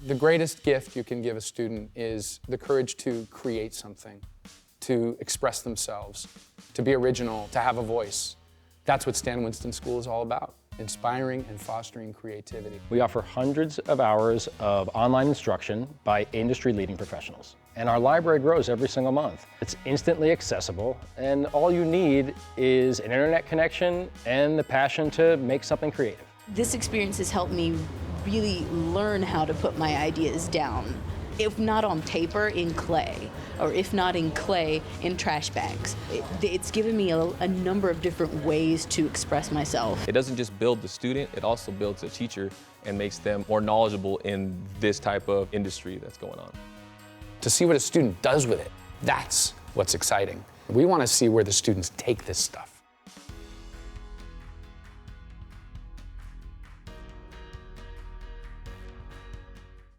The greatest gift you can give a student is the courage to create something, to express themselves, to be original, to have a voice. That's what Stan Winston School is all about, inspiring and fostering creativity. We offer hundreds of hours of online instruction by industry-leading professionals. And our library grows every single month. It's instantly accessible, and all you need is an internet connection and the passion to make something creative. This experience has helped me really learn how to put my ideas down. If not on paper, in clay, or if not in clay, in trash bags. It's given me a number of different ways to express myself. It doesn't just build the student, it also builds a teacher and makes them more knowledgeable in this type of industry that's going on. To see what a student does with it, that's what's exciting. We want to see where the students take this stuff.